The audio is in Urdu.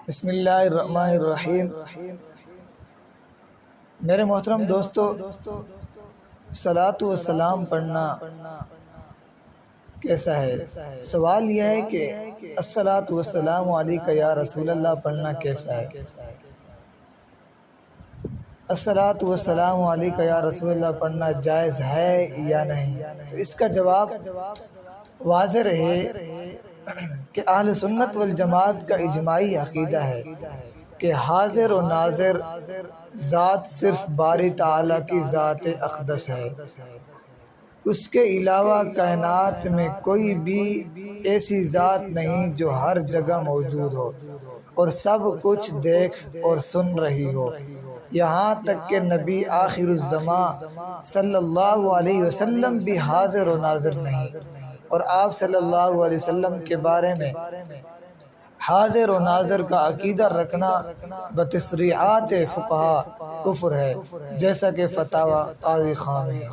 بسم اللہ الرحمن الرحیم۔ میرے محترم دوستو، صلاۃ و سلام پڑھنا کیسا ہے؟ سوال یہ ہے کہ الصلاۃ والسلام علیک یا رسول اللہ پڑھنا کیسا ہے؟ الصلاۃ والسلام علیک یا رسول اللہ پڑھنا جائز ہے یا نہیں؟ اس کا جواب واضح رہے کہ اہل سنت والجماعت کا اجماعی عقیدہ ہے کہ حاضر و ناظر ذات صرف باری تعالیٰ کی ذات اقدس ہے۔ اس کے علاوہ کائنات میں کوئی بھی ایسی ذات نہیں جو ہر جگہ موجود ہو اور سب کچھ دیکھ اور سن رہی ہو، یہاں تک کہ نبی آخر الزمان صلی اللہ علیہ وسلم بھی حاضر و ناظر نہیں، اور آپ صلی اللہ علیہ وسلم کے بارے میں حاضر و ناظر کا عقیدہ رکھنا بتصریحات فقہا کفر ہے، جیسا کہ فتاوی قاضی خان ہے۔